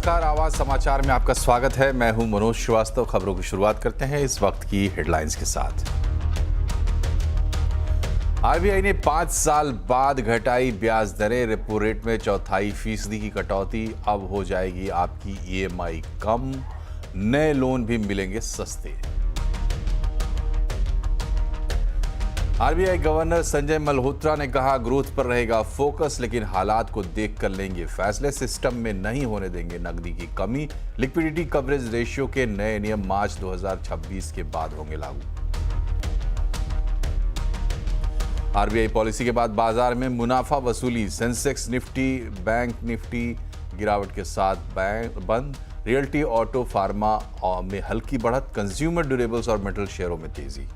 नमस्कार, आवाज समाचार में आपका स्वागत है। मैं हूं मनोज श्रीवास्तव। खबरों की शुरुआत करते हैं इस वक्त की हेडलाइंस के साथ। आरबीआई ने 5 साल बाद घटाई ब्याज दरें। रेपो रेट में 0.25% की कटौती। अब हो जाएगी आपकी ईएमआई कम, नए लोन भी मिलेंगे सस्ते। आरबीआई गवर्नर संजय मल्होत्रा ने कहा, ग्रोथ पर रहेगा फोकस, लेकिन हालात को देखकर लेंगे फैसले। सिस्टम में नहीं होने देंगे नकदी की कमी। लिक्विडिटी कवरेज रेशियो के नए नियम मार्च 2026 के बाद होंगे लागू। आरबीआई पॉलिसी के बाद बाजार में मुनाफा वसूली। सेंसेक्स निफ्टी, बैंक निफ्टी गिरावट के साथ बंद। रियल्टी, ऑटो, फार्मा में हल्की बढ़त। कंज्यूमर ड्यूरेबल्स और मेटल शेयरों में तेजी।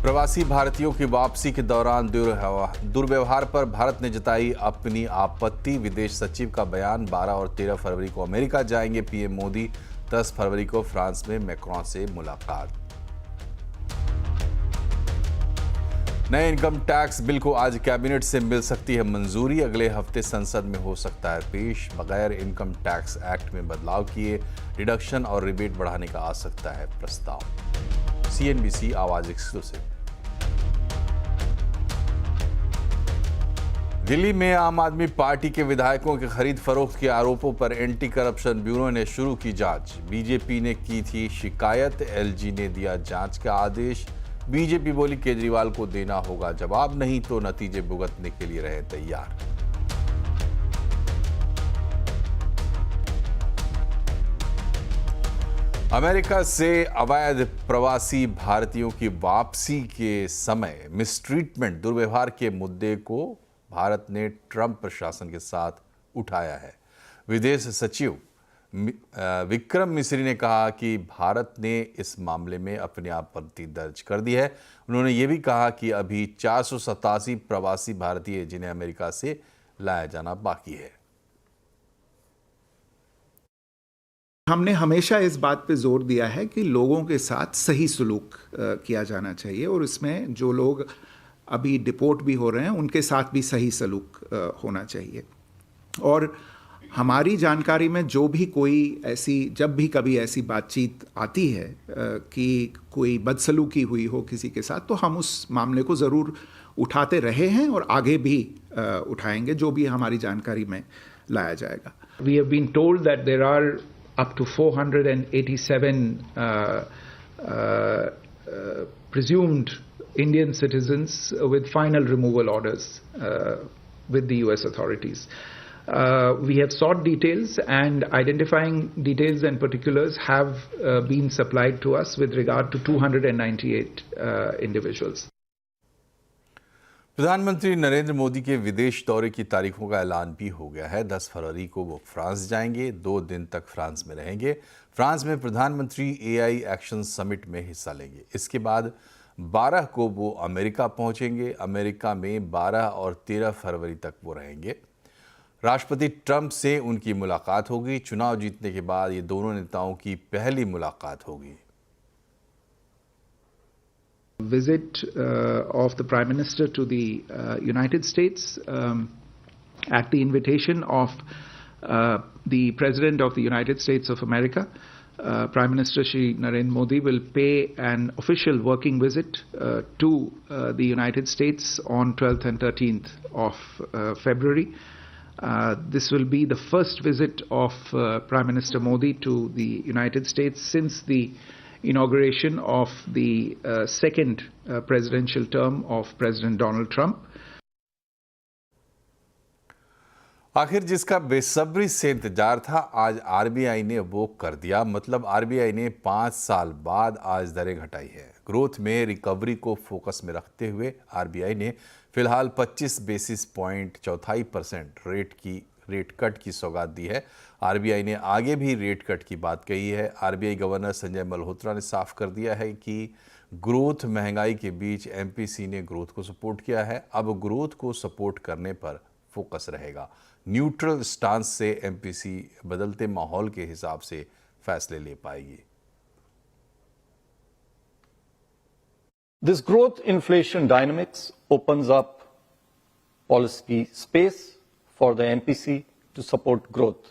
प्रवासी भारतीयों की वापसी के दौरान दुर्व्यवहार पर भारत ने जताई अपनी आपत्ति। विदेश सचिव का बयान। 12 और 13 फरवरी को अमेरिका जाएंगे पीएम मोदी। 10 फरवरी को फ्रांस में मैक्रोन से मुलाकात। नए इनकम टैक्स बिल को आज कैबिनेट से मिल सकती है मंजूरी। अगले हफ्ते संसद में हो सकता है पेश। बगैर इनकम टैक्स एक्ट में बदलाव किए डिडक्शन और रिबेट बढ़ाने का आ सकता है प्रस्ताव। सीएनबीसी आवाज एक्सक्लूसिव। दिल्ली में आम आदमी पार्टी के विधायकों के खरीद फरोख्त के आरोपों पर एंटी करप्शन ब्यूरो ने शुरू की जांच। बीजेपी ने की थी शिकायत, एलजी ने दिया जांच का आदेश। बीजेपी बोली केजरीवाल को देना होगा जवाब, नहीं तो नतीजे भुगतने के लिए रहे तैयार। अमेरिका से अवैध प्रवासी भारतीयों की वापसी के समय मिसट्रीटमेंट, दुर्व्यवहार के मुद्दे को भारत ने ट्रंप प्रशासन के साथ उठाया है। विदेश सचिव विक्रम मिस्री ने कहा कि भारत ने इस मामले में अपनी आपत्ति दर्ज कर दी है। उन्होंने ये भी कहा कि अभी 487 प्रवासी भारतीय जिन्हें अमेरिका से लाया जाना बाकी है। हमने हमेशा इस बात पे जोर दिया है कि लोगों के साथ सही सलूक किया जाना चाहिए और इसमें जो लोग अभी डिपोर्ट भी हो रहे हैं उनके साथ भी सही सलूक होना चाहिए। और हमारी जानकारी में जो भी कोई ऐसी, जब भी कभी ऐसी बातचीत आती है कि कोई बदसलूकी हुई हो किसी के साथ, तो हम उस मामले को ज़रूर उठाते रहे हैं और आगे भी उठाएंगे जो भी हमारी जानकारी में लाया जाएगा। We have been told that there are up to 487 presumed Indian citizens with final removal orders with the US authorities. We have sought details, and identifying details and particulars have been supplied to us with regard to 298 individuals. प्रधानमंत्री नरेंद्र मोदी के विदेश दौरे की तारीखों का ऐलान भी हो गया है। 10 फरवरी को वो फ्रांस जाएंगे। 2 दिन तक फ्रांस में रहेंगे। फ्रांस में प्रधानमंत्री एआई एक्शन समिट में हिस्सा लेंगे। इसके बाद 12 को वो अमेरिका पहुंचेंगे। अमेरिका में 12 और 13 फरवरी तक वो रहेंगे। राष्ट्रपति ट्रंप से उनकी मुलाकात होगी। चुनाव जीतने के बाद ये दोनों नेताओं की पहली मुलाकात होगी। Visit of the Prime Minister to the United States at the invitation of the President of the United States of America. Prime Minister Shri Narendra Modi will pay an official working visit to the United States on 12th and 13th of February. This will be the first visit of Prime Minister Modi to the United States since the inauguration of the second presidential term of President Donald Trump. आखिर जिसका बेसब्री से इंतजार था, आज RBI ने वो कर दिया। मतलब आरबीआई ने 5 साल बाद आज दरें घटाई है। ग्रोथ में रिकवरी को फोकस में रखते हुए आरबीआई ने फिलहाल 25 बेसिस पॉइंट 0.25% रेट कट की सौगात दी है। आरबीआई ने आगे भी रेट कट की बात कही है। आरबीआई गवर्नर संजय मल्होत्रा ने साफ कर दिया है कि ग्रोथ महंगाई के बीच एमपीसी ने ग्रोथ को सपोर्ट किया है। अब ग्रोथ को सपोर्ट करने पर फोकस रहेगा। न्यूट्रल स्टांस से एमपीसी बदलते माहौल के हिसाब से फैसले ले पाएगी। This growth inflation dynamics opens up policy space for the MPC to support growth,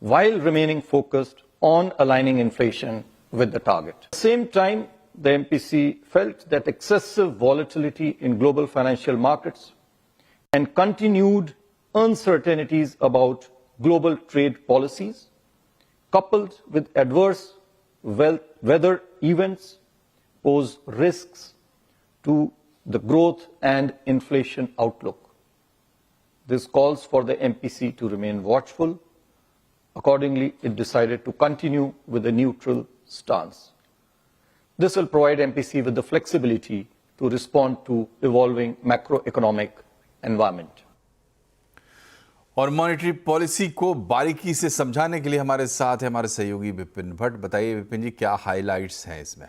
while remaining focused on aligning inflation with the target. At the same time, the MPC felt that excessive volatility in global financial markets and continued uncertainties about global trade policies, coupled with adverse weather events, pose risks to the growth and inflation outlook. This calls for the MPC to remain watchful. Accordingly, it decided to continue with a neutral stance. This will provide MPC with the flexibility to respond to evolving macroeconomic environment. और monetary policy को बारीकी से समझाने के लिए हमारे साथ है हमारे सहयोगी विपिन भट्ट। बताइए विपिन जी, क्या हाइलाइट्स हैं इसमें?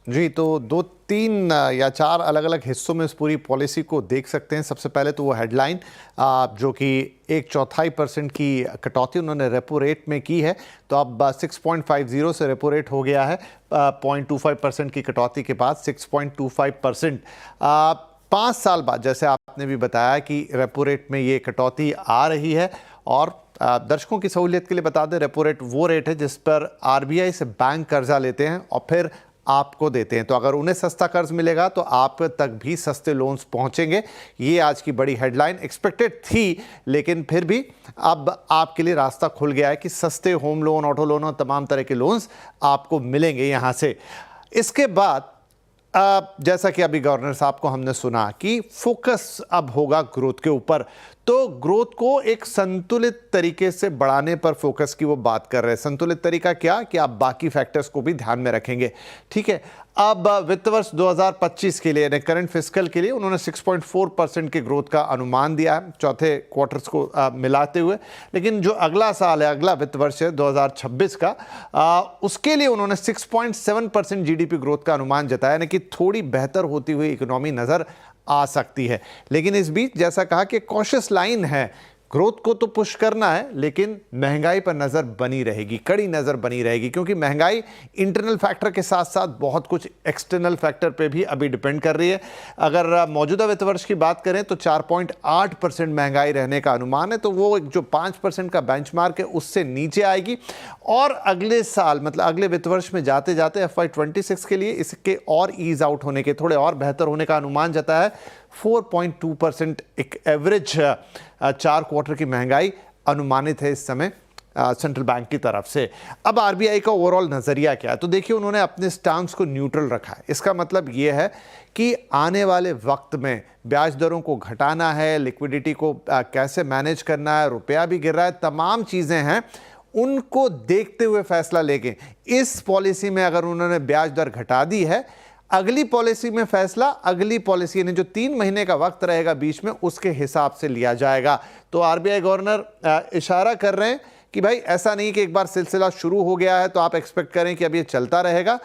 जी, तो 2, 3 या 4 अलग अलग हिस्सों में इस पूरी पॉलिसी को देख सकते हैं। सबसे पहले तो वो हेडलाइन जो कि 1/4% की कटौती उन्होंने रेपो रेट में की है, तो अब 6.50 से रेपो रेट हो गया है 0.25% की कटौती के बाद 6.25%। 5 साल बाद, जैसे आपने भी बताया कि रेपो रेट में ये कटौती आ रही है। और दर्शकों की सहूलियत के लिए बता दें, रेपो रेट वो रेट है जिस पर आरबीआई से बैंक कर्जा लेते हैं और फिर आपको देते हैं। तो अगर उन्हें सस्ता कर्ज मिलेगा तो आप तक भी सस्ते लोन्स पहुंचेंगे। ये आज की बड़ी हेडलाइन एक्सपेक्टेड थी, लेकिन फिर भी अब आपके लिए रास्ता खुल गया है कि सस्ते होम लोन, ऑटो लोन और तमाम तरह के लोन्स आपको मिलेंगे यहाँ से। इसके बाद जैसा कि अभी गवर्नर साहब को हमने सुना कि फोकस अब होगा ग्रोथ के ऊपर, तो ग्रोथ को एक संतुलित तरीके से बढ़ाने पर फोकस की वो बात कर रहे हैं। संतुलित तरीका क्या कि आप बाकी फैक्टर्स को भी ध्यान में रखेंगे। ठीक है, अब वित्त वर्ष 2025 के लिए यानी करंट फिस्कल के लिए उन्होंने 6.4% के ग्रोथ का अनुमान दिया है, चौथे क्वार्टर्स को मिलाते हुए। लेकिन जो अगला साल है, अगला वित्त वर्ष है 2026 का, उसके लिए उन्होंने 6.7% जीडीपी ग्रोथ का अनुमान जताया, यानी कि थोड़ी बेहतर होती हुई इकोनॉमी नजर आ सकती है। लेकिन इस बीच जैसा कहा कि कॉशियस लाइन है, ग्रोथ को तो पुश करना है लेकिन महंगाई पर नज़र बनी रहेगी, कड़ी नज़र बनी रहेगी, क्योंकि महंगाई इंटरनल फैक्टर के साथ साथ बहुत कुछ एक्सटर्नल फैक्टर पे भी अभी डिपेंड कर रही है। अगर मौजूदा वित्त वर्ष की बात करें तो 4.8% महंगाई रहने का अनुमान है, तो वो जो 5% का बेंचमार्क है उससे नीचे आएगी। और अगले साल मतलब अगले वित्त वर्ष में जाते जाते FY26 के लिए इसके और ईज आउट होने के, थोड़े और बेहतर होने का अनुमान जताया है। 4.2% एक एवरेज 4 क्वार्टर की महंगाई अनुमानित है इस समय सेंट्रल बैंक की तरफ से। अब आरबीआई का ओवरऑल नज़रिया क्या है, तो देखिए उन्होंने अपने स्टांस को न्यूट्रल रखा है। इसका मतलब ये है कि आने वाले वक्त में ब्याज दरों को घटाना है, लिक्विडिटी को कैसे मैनेज करना है, रुपया भी गिर रहा है, तमाम चीज़ें हैं, उनको देखते हुए फैसला लेंगे। इस पॉलिसी में अगर उन्होंने ब्याज दर घटा दी है, अगली पॉलिसी में फैसला अगली पॉलिसी यानी जो 3 महीने का वक्त रहेगा बीच में, उसके हिसाब से लिया जाएगा। तो आरबीआई गवर्नर इशारा कर रहे हैं कि भाई ऐसा नहीं कि एक बार सिलसिला शुरू हो गया है तो आप एक्सपेक्ट करें कि अब ये चलता रहेगा,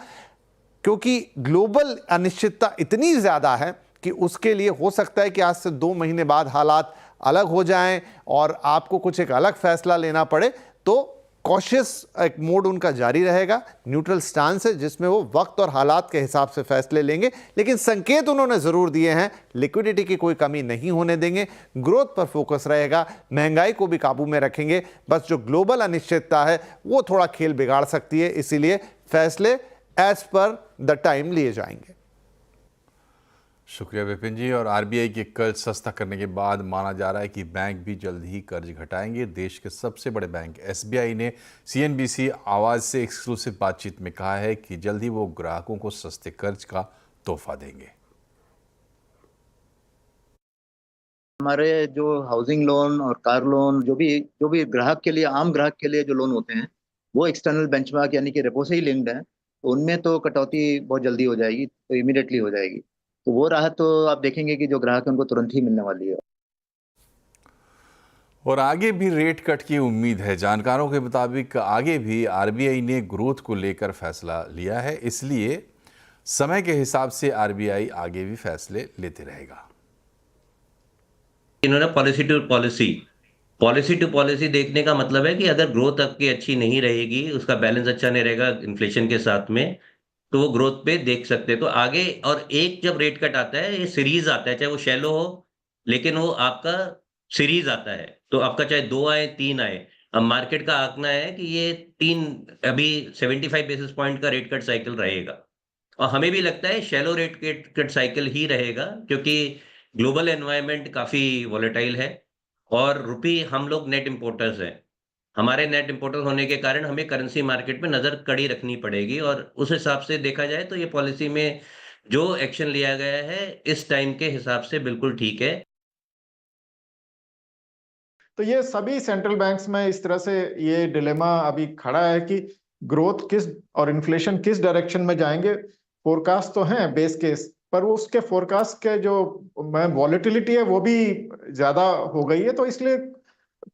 क्योंकि ग्लोबल अनिश्चितता इतनी ज़्यादा है कि उसके लिए हो सकता है कि आज से 2 महीने बाद हालात अलग हो जाएं और आपको कुछ एक अलग फैसला लेना पड़े। तो कॉशियस एक मोड उनका जारी रहेगा, न्यूट्रल स्टांस है जिसमें वो वक्त और हालात के हिसाब से फैसले लेंगे। लेकिन संकेत उन्होंने ज़रूर दिए हैं, लिक्विडिटी की कोई कमी नहीं होने देंगे, ग्रोथ पर फोकस रहेगा, महंगाई को भी काबू में रखेंगे। बस जो ग्लोबल अनिश्चितता है वो थोड़ा खेल बिगाड़ सकती है, इसीलिए फैसले एज पर द टाइम लिए जाएंगे। शुक्रिया विपिन जी। और आरबीआई के कर्ज सस्ता करने के बाद माना जा रहा है कि बैंक भी जल्द ही कर्ज घटाएंगे। देश के सबसे बड़े बैंक एसबीआई ने सीएनबीसी आवाज़ से एक्सक्लूसिव बातचीत में कहा है कि जल्द ही वो ग्राहकों को सस्ते कर्ज का तोहफा देंगे। हमारे जो हाउसिंग लोन और कार लोन जो भी ग्राहक के लिए, आम ग्राहक के लिए जो लोन होते हैं, वो एक्सटर्नल बेंचमार्क यानी कि रेपो से ही लिंक्ड है, तो उनमें तो कटौती बहुत जल्दी हो जाएगी, तो इमीडिएटली हो जाएगी। तो वो राहत तो आप देखेंगे कि जो ग्राहक है उनको तुरंत ही मिलने वाली है। और आगे भी रेट कट की उम्मीद है। जानकारों के मुताबिक आगे भी आरबीआई ने ग्रोथ को लेकर फैसला लिया है, इसलिए समय के हिसाब से आरबीआई आगे भी फैसले लेते रहेगा। इन्होंने पॉलिसी टू पॉलिसी देखने का मतलब है कि अगर ग्रोथ आपकी अच्छी नहीं रहेगी, उसका बैलेंस अच्छा नहीं रहेगा इन्फ्लेशन के साथ में, तो वो ग्रोथ पे देख सकते हैं। तो आगे और एक जब रेट कट आता है, ये सीरीज आता है, चाहे वो शैलो हो लेकिन वो आपका सीरीज आता है, तो आपका चाहे 2 आए, 3 आए। अब मार्केट का आंकना है कि ये 3 अभी 75 बेसिस पॉइंट का रेट कट साइकिल रहेगा और हमें भी लगता है शैलो रेट कट साइकिल ही रहेगा क्योंकि ग्लोबल एनवायरनमेंट काफ़ी वोलेटाइल है और रुपी हम लोग नेट इंपोर्टर्स हैं। हमारे नेट इंपोर्टर होने के कारण हमें करेंसी मार्केट में नज़र कड़ी रखनी पड़ेगी और उस हिसाब से देखा जाए तो ये पॉलिसी में जो एक्शन लिया गया है, इस टाइम के हिसाब से बिल्कुल ठीक है। तो ये सभी सेंट्रल बैंक्स में इस तरह से ये डिलेमा अभी खड़ा है कि ग्रोथ किस और इन्फ्लेशन किस डायरेक्शन में जाएंगे। फोरकास्ट तो हैं बेस केस, पर वो उसके फोरकास्ट के जो वॉलेटिलिटी है वो भी ज्यादा हो गई है, तो इसलिए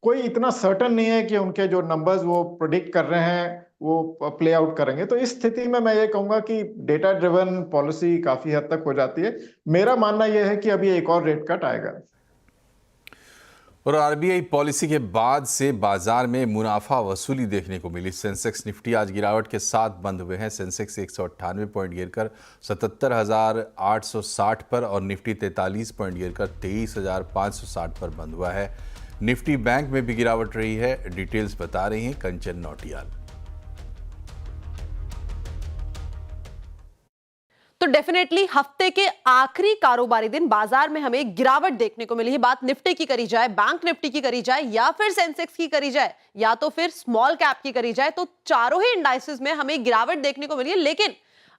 कोई इतना सर्टन नहीं है कि उनके जो नंबर्स वो प्रेडिक्ट कर रहे हैं वो प्ले आउट करेंगे। तो इस स्थिति में मैं ये कहूंगा कि डेटा ड्रिवन पॉलिसी काफी हद तक हो जाती है। मेरा मानना यह है कि अभी एक और रेट कट आएगा। और आरबीआई पॉलिसी के बाद से बाजार में मुनाफा वसूली देखने को मिली। सेंसेक्स निफ्टी आज गिरावट के साथ बंद हुए हैं। सेंसेक्स 198 पॉइंट गिरकर 77,860 पर और निफ्टी 43 पॉइंट गिरकर 23,560 पर बंद हुआ है। निफ्टी बैंक में भी गिरावट रही है। डिटेल्स बता रही हैं कंचन नौटियाल। तो डेफिनेटली हफ्ते के आखिरी कारोबारी दिन बाजार में हमें गिरावट देखने को मिली है। बात निफ्टी की करी जाए, बैंक निफ्टी की करी जाए या फिर सेंसेक्स की करी जाए या तो फिर स्मॉल कैप की करी जाए, तो चारों ही इंडाइसेस में हमें गिरावट देखने को मिली है। लेकिन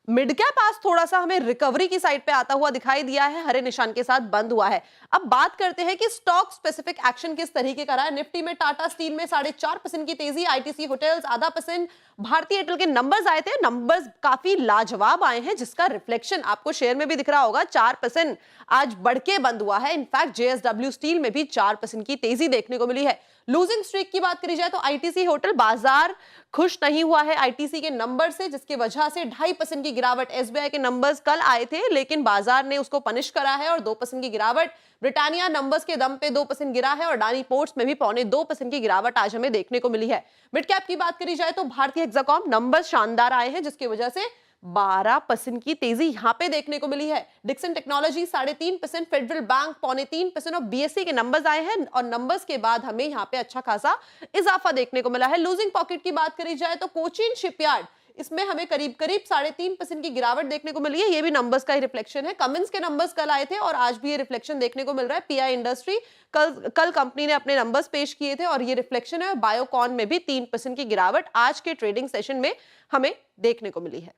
मिड कैप आज थोड़ा सा हमें रिकवरी की साइड पे आता हुआ दिखाई दिया है, हरे निशान के साथ बंद हुआ है। अब बात करते हैं कि स्टॉक स्पेसिफिक एक्शन किस तरीके का रहा है। निफ्टी में टाटा स्टील में 4.5% की तेजी, आईटीसी होटल्स 0.5%, भारतीय एयरटेल के नंबर्स आए थे, नंबर्स काफी लाजवाब आए हैं जिसका रिफ्लेक्शन आपको शेयर में भी दिख रहा होगा। 4% आज बढ़ के बंद हुआ है। इनफैक्ट जेएसडब्ल्यू स्टील में भी 4% की तेजी देखने को मिली है। लूजिंग स्ट्रीक की बात करी जाए तो आईटीसी होटल, बाजार खुश नहीं हुआ है आईटीसी के नंबर से, जिसकी वजह से 2.5% की गिरावट। एसबीआई के नंबर्स कल आए थे लेकिन बाजार ने उसको पनिश करा है और 2% की गिरावट। ब्रिटानिया नंबर्स के दम पे 2% गिरा है और अडानी पोर्ट्स में भी 0.25% की गिरावट आज हमें देखने को मिली है। मिड कैप की बात करी जाए तो भारतीय हेक्साकॉम नंबर्स शानदार आए हैं जिसकी वजह से 12% की तेजी यहां पे देखने को मिली है। डिक्सन टेक्नोलॉजी 3.5%, फेडरल बैंक 0.3% और बीएससी के नंबर्स आए हैं और नंबर्स के बाद हमें यहां पे अच्छा खासा इजाफा देखने को मिला है। लूजिंग पॉकेट की बात करी जाए तो कोचिन शिपयार्ड, इसमें हमें करीब 3.5% की गिरावट देखने को मिली है। ये भी नंबर्स का ही रिफ्लेक्शन है। कमिंस के नंबर्स कल आए थे और आज भी ये रिफ्लेक्शन देखने को मिल रहा है। पीआई इंडस्ट्री कल कंपनी ने अपने नंबर्स पेश किए थे और ये रिफ्लेक्शन है। बायोकॉन में भी 3% की गिरावट आज के ट्रेडिंग सेशन में हमें देखने को मिली है।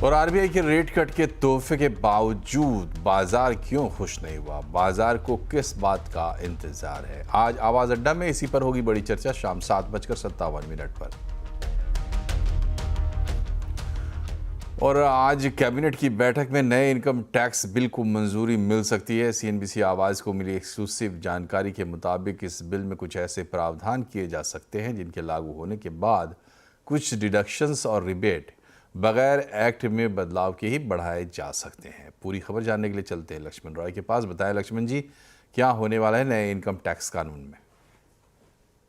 और आरबीआई के रेट कट के तोहफे के बावजूद बाजार क्यों खुश नहीं हुआ? बाजार को किस बात का इंतजार है? आज आवाज अड्डा में इसी पर होगी बड़ी चर्चा शाम 7:57 पर। और आज कैबिनेट की बैठक में नए इनकम टैक्स बिल को मंजूरी मिल सकती है। सीएनबीसी आवाज़ को मिली एक्सक्लूसिव जानकारी के मुताबिक इस बिल में कुछ ऐसे प्रावधान किए जा सकते हैं जिनके लागू होने के बाद कुछ डिडक्शंस और रिबेट बगैर एक्ट में बदलाव के ही बढ़ाए जा सकते हैं। पूरी खबर जानने के लिए चलते हैं लक्ष्मण रॉय के पास। बताएं लक्ष्मण जी, क्या होने वाला है नए इनकम टैक्स कानून में?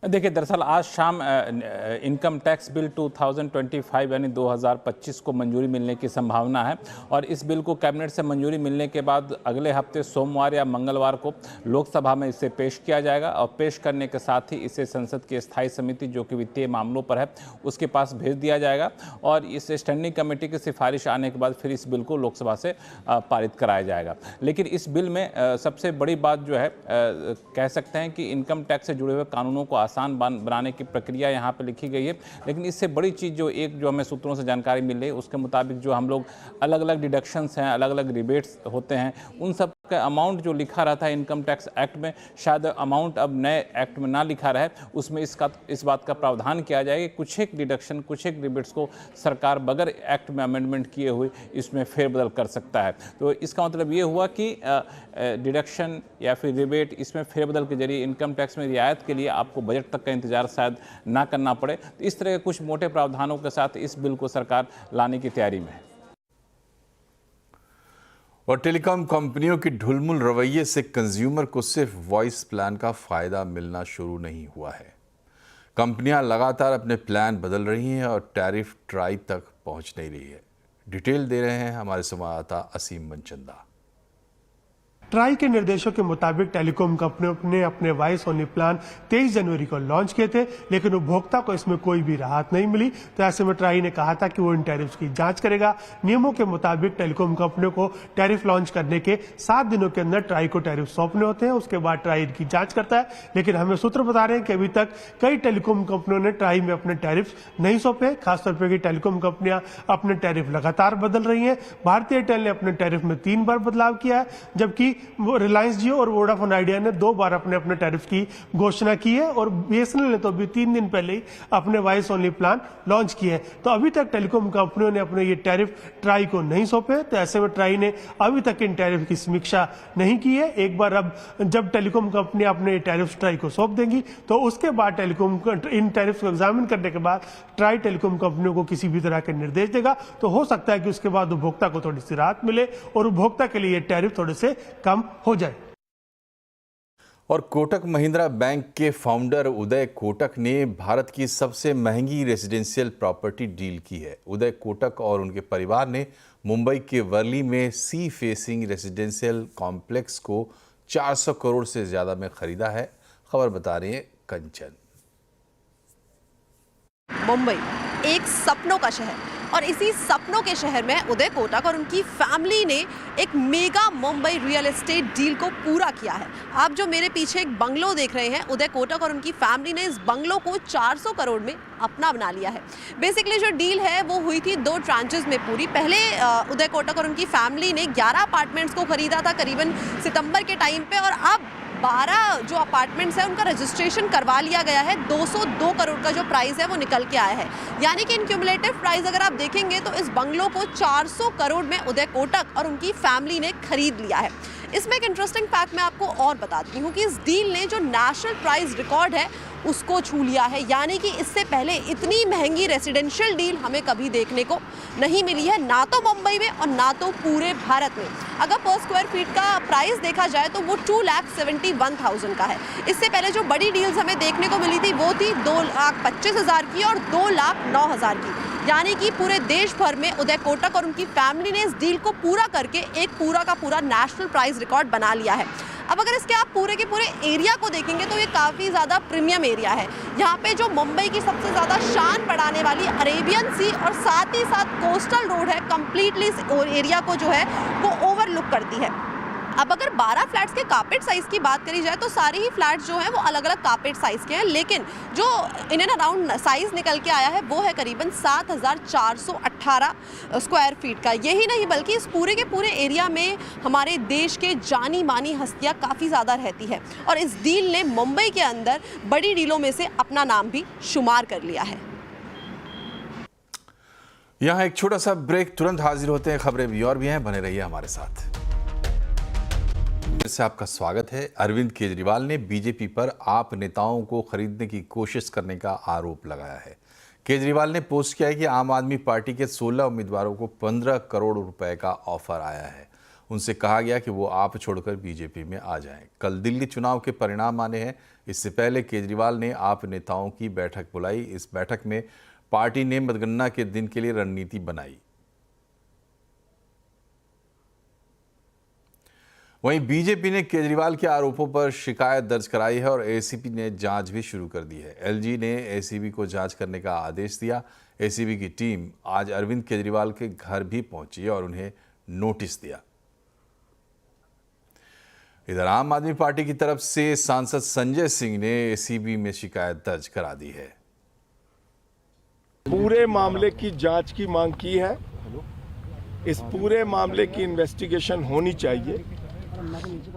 देखिए, दरअसल आज शाम इनकम टैक्स बिल 2025 यानी 2025 को मंजूरी मिलने की संभावना है और इस बिल को कैबिनेट से मंजूरी मिलने के बाद अगले हफ्ते सोमवार या मंगलवार को लोकसभा में इसे पेश किया जाएगा और पेश करने के साथ ही इसे संसद की स्थायी समिति जो कि वित्तीय मामलों पर है उसके पास भेज दिया जाएगा और इस स्टैंडिंग कमेटी की सिफारिश आने के बाद फिर इस बिल को लोकसभा से पारित कराया जाएगा। लेकिन इस बिल में सबसे बड़ी बात जो है कह सकते हैं कि इनकम टैक्स से जुड़े हुए कानूनों को आसान बनाने की प्रक्रिया यहाँ पे लिखी गई है। लेकिन इससे बड़ी चीज़ जो हमें सूत्रों से जानकारी मिल रही है उसके मुताबिक जो हम लोग अलग अलग डिडक्शंस हैं, अलग अलग रिबेट्स होते हैं, उन सब का अमाउंट जो लिखा रहता है इनकम टैक्स एक्ट में, शायद अमाउंट अब नए एक्ट में ना लिखा रहे, उसमें इस बात का प्रावधान किया जाए कि कुछ एक डिडक्शन, कुछ एक रिबेट्स को सरकार बगैर एक्ट में अमेंडमेंट किए हुए इसमें फेरबदल कर सकता है। तो इसका मतलब ये हुआ कि डिडक्शन या फिर रिबेट इसमें फेरबदल के जरिए इनकम टैक्स में रियायत के लिए आपको बजट तक का इंतजार शायद ना करना पड़े। तो इस तरह के कुछ मोटे प्रावधानों के साथ इस बिल को सरकार लाने की तैयारी में है। और टेलीकॉम कंपनियों की ढुलमुल रवैये से कंज्यूमर को सिर्फ वॉइस प्लान का फायदा मिलना शुरू नहीं हुआ है। कंपनियां लगातार अपने प्लान बदल रही हैं और टैरिफ ट्राई तक पहुंच नहीं रही है। डिटेल दे रहे हैं हमारे संवाददाता असीम मनचंदा। ट्राई के निर्देशों के मुताबिक टेलीकॉम कंपनियों ने अपने वॉइस ओनली प्लान 23 जनवरी को लॉन्च किए थे, लेकिन उपभोक्ता को इसमें कोई भी राहत नहीं मिली। तो ऐसे में ट्राई ने कहा था कि वो इन टैरिफ्स की जांच करेगा। नियमों के मुताबिक टेलीकॉम कंपनियों को टैरिफ लॉन्च करने के 7 दिनों के अंदर ट्राई को टैरिफ सौंपने होते हैं, उसके बाद ट्राई इनकी जांच करता है। लेकिन हमें सूत्र बता रहे हैं कि अभी तक कई टेलीकॉम कंपनियों ने ट्राई में अपने टैरिफ नहीं सौंपे। खासतौर पर टेलीकॉम कंपनियां अपने टैरिफ लगातार बदल रही हैं। भारतीय एयरटेल ने अपने टैरिफ में 3 बार बदलाव किया है, जबकि रिलायंस जियो और वोडाफोन आइडिया ने 2 बार अपने टैरिफ की घोषणा की है, और बीएसएनएल ने तो अभी 3 दिन पहले ही अपने वॉइस ओनली प्लान लॉन्च किए हैं। तो अभी तक टेलीकॉम कंपनियों ने अपने ये टैरिफ ट्राई को नहीं सौंपे। तो ऐसे में ट्राई ने अभी तक इन टैरिफ की समीक्षा नहीं की है। एक बार अब जब टेलीकॉम कंपनियां अपने टैरिफ ट्राई को सौंप देंगी तो उसके बाद टेलीकॉम इन टैरिफ को एग्जामिन करने के बाद ट्राई टेलीकॉम कंपनियों को किसी भी तरह के निर्देश देगा। तो हो सकता है कि उसके बाद उपभोक्ता को थोड़ी सी राहत मिले और उपभोक्ता के लिए टैरिफ थोड़े से कम हो जाए। और कोटक महिंद्रा बैंक के फाउंडर उदय कोटक ने भारत की सबसे महंगी रेजिडेंशियल प्रॉपर्टी डील की है। उदय कोटक और उनके परिवार ने मुंबई के वर्ली में सी फेसिंग रेजिडेंशियल कॉम्प्लेक्स को 400 करोड़ से ज़्यादा में खरीदा है। खबर बता रही है कंचन। मुंबई एक सपनों का शहर, और इसी सपनों के शहर में उदय कोटक और उनकी फैमिली ने एक mega Mumbai real estate deal को पूरा किया है। आप जो मेरे पीछे एक बंगलो देख रहे हैं, उदय कोटक और उनकी फैमिली ने इस बंगलो को 400 करोड़ में अपना बना लिया है। बेसिकली जो डील है वो हुई थी 2 ट्रांचेस में पूरी। पहले उदय कोटक और उनकी फैमिली ने 11 अपार्टमेंट्स को खरीदा था करीबन सितंबर के टाइम पे, और अब 12 जो अपार्टमेंट्स हैं उनका रजिस्ट्रेशन करवा लिया गया है। 202 करोड़ का जो प्राइस है वो निकल के आया है। यानी कि इन क्यूमुलेटिव प्राइस अगर आप देखेंगे तो इस बंगलो को 400 करोड़ में उदय कोटक और उनकी फैमिली ने खरीद लिया है। इसमें एक इंटरेस्टिंग फैक्ट मैं आपको और बताती हूँ कि इस डील ने जो नेशनल प्राइस रिकॉर्ड है उसको छू लिया है। यानी कि इससे पहले इतनी महंगी रेसिडेंशियल डील हमें कभी देखने को नहीं मिली है, ना तो मुंबई में और ना तो पूरे भारत में। अगर पर स्क्वायर फीट का प्राइस देखा जाए तो वो 2,71,000 का है। इससे पहले जो बड़ी डील्स हमें देखने को मिली थी वो थी 2,25,000 की और 2,09,000 की। यानी कि पूरे देश भर में उदय कोटक और उनकी फैमिली ने इस डील को पूरा करके एक पूरा का पूरा नेशनल प्राइस रिकॉर्ड बना लिया है। अब अगर इसके आप पूरे के पूरे एरिया को देखेंगे तो ये काफ़ी ज़्यादा प्रीमियम एरिया है। यहाँ पे जो मुंबई की सबसे ज़्यादा शान बढ़ाने वाली अरेबियन सी और साथ ही साथ कोस्टल रोड है, कंप्लीटली इस एरिया को जो है वो ओवरलुक करती है। अब अगर 12 फ्लैट्स के कारपेट साइज़ की बात करी जाए तो सारे ही फ्लैट्स जो हैं वो अलग अलग कारपेट साइज़ के हैं, लेकिन जो इन एंड अराउंड साइज़ निकल के आया है वो है करीबन 7,418 स्क्वायर फीट का। यही नहीं बल्कि इस पूरे के पूरे एरिया में हमारे देश के जानी मानी हस्तियाँ काफ़ी ज़्यादा रहती है, और इस डील ने मुंबई के अंदर बड़ी डीलों में से अपना नाम भी शुमार कर लिया है। यहाँ एक छोटा सा ब्रेक, तुरंत हाजिर होते हैं। खबरें भी और भी हैं, बने रहिए हमारे साथ। से आपका स्वागत है। अरविंद केजरीवाल ने बीजेपी पर आप नेताओं को खरीदने की कोशिश करने का आरोप लगाया है। केजरीवाल ने पोस्ट किया है कि आम आदमी पार्टी के 16 उम्मीदवारों को 15 करोड़ रुपए का ऑफर आया है। उनसे कहा गया कि वो आप छोड़कर बीजेपी में आ जाएं। कल दिल्ली चुनाव के परिणाम आने हैं। इससे पहले केजरीवाल ने आप नेताओं की बैठक बुलाई। इस बैठक में पार्टी ने मतगणना के दिन के लिए रणनीति बनाई। वहीं बीजेपी ने केजरीवाल के आरोपों पर शिकायत दर्ज कराई है और एसीबी ने जांच भी शुरू कर दी है। एलजी ने एसीबी को जांच करने का आदेश दिया। एसीबी की टीम आज अरविंद केजरीवाल के घर भी पहुंची और उन्हें नोटिस दिया। इधर आम आदमी पार्टी की तरफ से सांसद संजय सिंह ने एसीबी में शिकायत दर्ज करा दी है। पूरे मामले की जांच की मांग की है। इस पूरे मामले की इन्वेस्टिगेशन होनी चाहिए,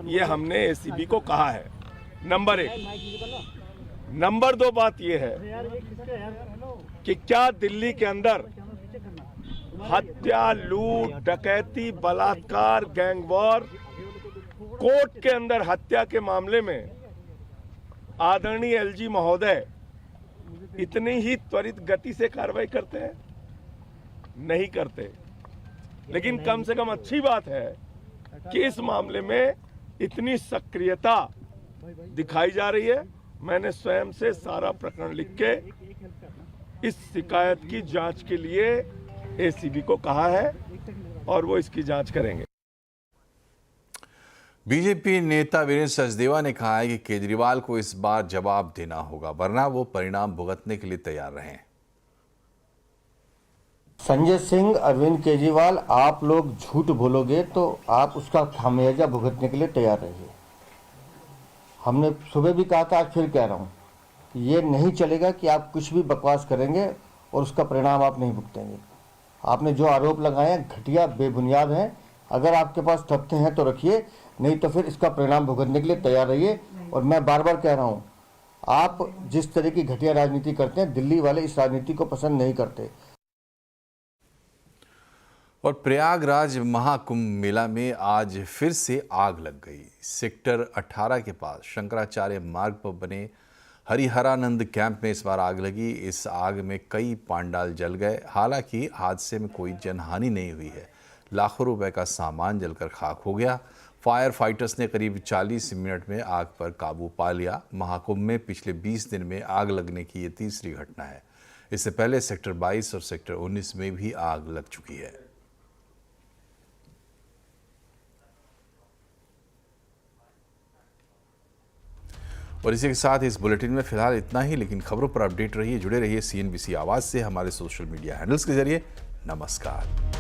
ये हमने एसीबी को कहा है। नंबर 1। नंबर 2 बात ये है कि क्या दिल्ली के अंदर हत्या, लूट, डकैती, बलात्कार, गैंगवॉर, कोर्ट के अंदर हत्या के मामले में आदरणीय एलजी महोदय इतनी ही त्वरित गति से कार्रवाई करते हैं? नहीं करते। लेकिन कम से कम अच्छी बात है कि इस मामले में इतनी सक्रियता दिखाई जा रही है। मैंने स्वयं से सारा प्रकरण लिख के इस शिकायत की जांच के लिए एसीबी को कहा है और वो इसकी जांच करेंगे। बीजेपी नेता वीरेंद्र सचदेवा ने कहा है कि केजरीवाल को इस बार जवाब देना होगा, वरना वो परिणाम भुगतने के लिए तैयार रहें। संजय सिंह, अरविंद केजरीवाल, आप लोग झूठ बोलोगे तो आप उसका खामियाजा भुगतने के लिए तैयार रहिए। हमने सुबह भी कहा था, आज फिर कह रहा हूँ, ये नहीं चलेगा कि आप कुछ भी बकवास करेंगे और उसका परिणाम आप नहीं भुगतेंगे। आपने जो आरोप लगाए हैं घटिया, बेबुनियाद हैं। अगर आपके पास तथ्य हैं तो रखिए, नहीं तो फिर इसका परिणाम भुगतने के लिए तैयार रहिए। और मैं बार बार कह रहा हूँ, आप जिस तरह की घटिया राजनीति करते हैं, दिल्ली वाले इस राजनीति को पसंद नहीं करते। और प्रयागराज महाकुंभ मेला में आज फिर से आग लग गई। सेक्टर 18 के पास शंकराचार्य मार्ग पर बने हरिहरानंद कैंप में इस बार आग लगी। इस आग में कई पांडाल जल गए। हालांकि हादसे में कोई जनहानि नहीं हुई है। लाखों रुपए का सामान जलकर खाक हो गया। फायर फाइटर्स ने करीब 40 मिनट में आग पर काबू पा लिया। महाकुंभ में पिछले 20 दिन में आग लगने की ये तीसरी घटना है। इससे पहले सेक्टर 22 और सेक्टर 19 में भी आग लग चुकी है। और इसी के साथ इस बुलेटिन में फिलहाल इतना ही, लेकिन खबरों पर अपडेट रहिए, जुड़े रहिए CNBC आवाज़ से हमारे सोशल मीडिया हैंडल्स के जरिए। नमस्कार।